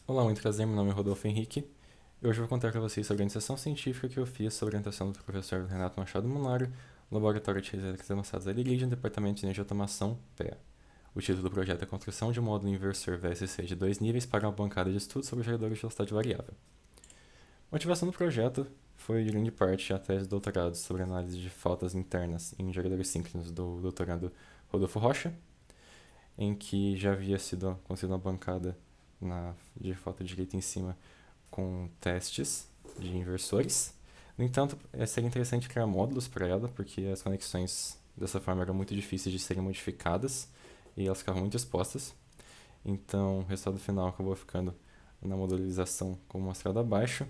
Olá, muito prazer, meu nome é Rodolfo Henrique e hoje eu vou contar para vocês sobre a iniciação científica que eu fiz sobre a orientação do professor Renato Machado Munaro, Laboratório de Redes Elétricas Avançadas da Liligem, Departamento de Energia e Automação, PEA. O título do projeto é a construção de um módulo inversor VSC de 2 níveis para uma bancada de estudos sobre geradores de velocidade variável. A motivação do projeto foi, de grande parte, a tese de doutorado sobre análise de faltas internas em geradores síncronos do doutorando Rodolfo Rocha, em que já havia sido construída uma bancada de falta direita em cima com testes de inversores. No entanto, seria interessante criar módulos para ela, porque as conexões dessa forma eram muito difíceis de serem modificadas e elas ficavam muito expostas. Então, o resultado final acabou ficando na modularização como mostrado abaixo,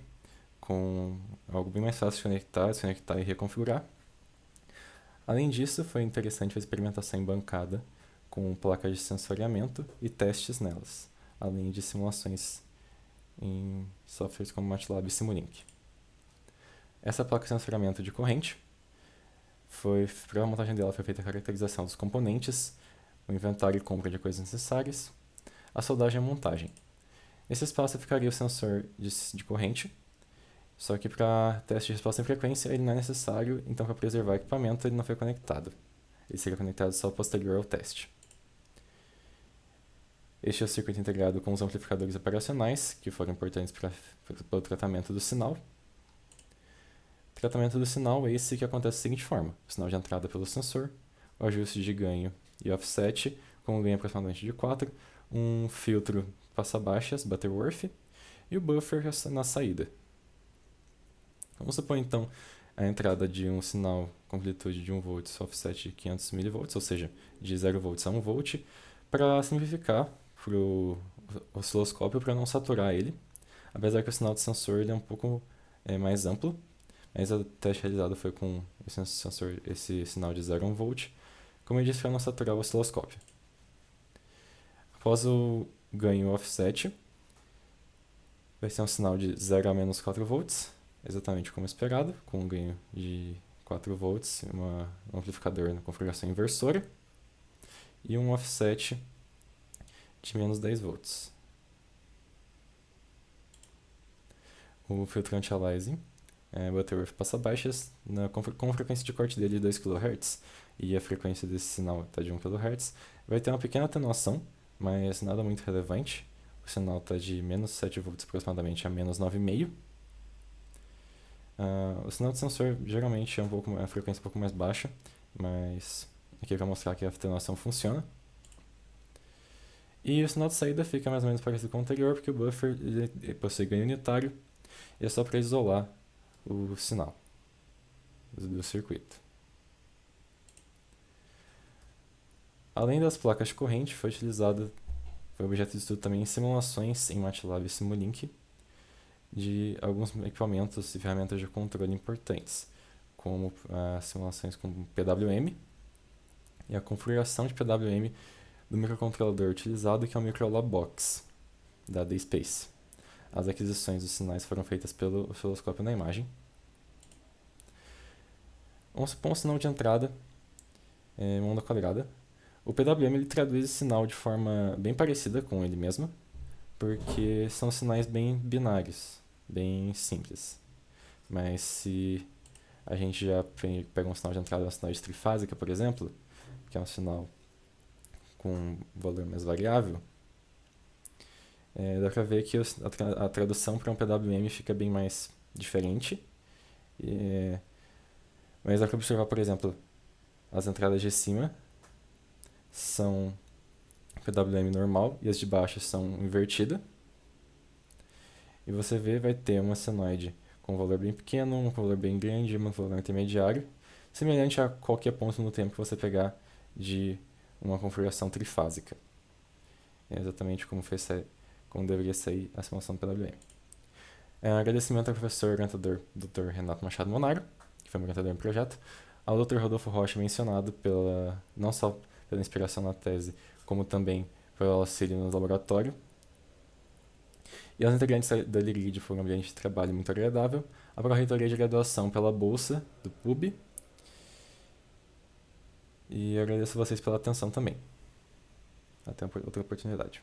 com algo bem mais fácil de conectar, desconectar e reconfigurar. Além disso, foi interessante a experimentação em bancada com placas de sensoriamento e testes nelas, além de simulações em softwares como MATLAB e Simulink. Essa placa de sensoriamento de corrente, para a montagem dela foi feita a caracterização dos componentes, o inventário e compra de coisas necessárias, a soldagem e a montagem. Nesse espaço ficaria o sensor de corrente, só que para teste de resposta em frequência ele não é necessário, então para preservar o equipamento ele não foi conectado. Ele seria conectado só posterior ao teste. Este é o circuito integrado com os amplificadores operacionais, que foram importantes para o tratamento do sinal. O tratamento do sinal é esse que acontece da seguinte forma: o sinal de entrada pelo sensor, o ajuste de ganho e offset, com um ganho aproximadamente de 4, um filtro passa-baixas, Butterworth, e o buffer na saída. Vamos supor então a entrada de um sinal com amplitude de 1 V, offset de 500 mV, ou seja, de 0 V a 1 V, para simplificar para o osciloscópio para não saturar ele, apesar que o sinal de sensor ele é um pouco mais amplo, mas o teste realizado foi com esse sinal de 0 a 1 V, como eu disse, para não saturar o osciloscópio. Após o ganho offset, vai ser um sinal de 0 a menos 4 V, exatamente como esperado, com um ganho de 4 V, um amplificador na configuração inversora, e um offset de menos 10 volts. O filtro anti-aliasing, Butterworth passa baixas, com a frequência de corte dele de 2 kHz, e a frequência desse sinal está de 1 kHz, vai ter uma pequena atenuação, mas nada muito relevante. O sinal está de menos 7 volts aproximadamente a menos 9,5. O sinal de sensor geralmente é a frequência um pouco mais baixa, mas aqui vai mostrar que a atenuação funciona. E o sinal de saída fica mais ou menos parecido com o anterior, porque o buffer ele possui ganho unitário e é só para isolar o sinal do circuito. Além das placas de corrente, foi objeto de estudo também em simulações em MATLAB e Simulink de alguns equipamentos e ferramentas de controle importantes, como simulações com PWM e a configuração de PWM do microcontrolador utilizado, que é o Microlab-Box, da DSpace. As aquisições dos sinais foram feitas pelo osciloscópio na imagem. Vamos supor um sinal de entrada, uma onda quadrada. O PWM ele traduz esse sinal de forma bem parecida com ele mesmo, porque são sinais bem binários, bem simples. Mas se a gente já pega um sinal de entrada, um sinal de trifásica, por exemplo, que é um sinal com um valor mais variável, dá para ver que a tradução para um PWM fica bem mais diferente. Mas dá para observar, por exemplo, as entradas de cima são PWM normal e as de baixo são invertida. E você vai ter uma senoide com um valor bem pequeno, um valor bem grande e um valor intermediário, semelhante a qualquer ponto no tempo que você pegar de uma configuração trifásica. É exatamente como deveria sair a simulação do PWM. Agradecimento ao professor orientador Dr. Renato Machado Monaro, que foi meu orientador no projeto, ao Dr. Rodolfo Rocha, mencionado não só pela inspiração na tese, como também pelo auxílio no laboratório. E aos integrantes da LIRID foi um ambiente de trabalho muito agradável, a pró-reitoria de graduação pela bolsa do PUB, e eu agradeço a vocês pela atenção também. Até outra oportunidade.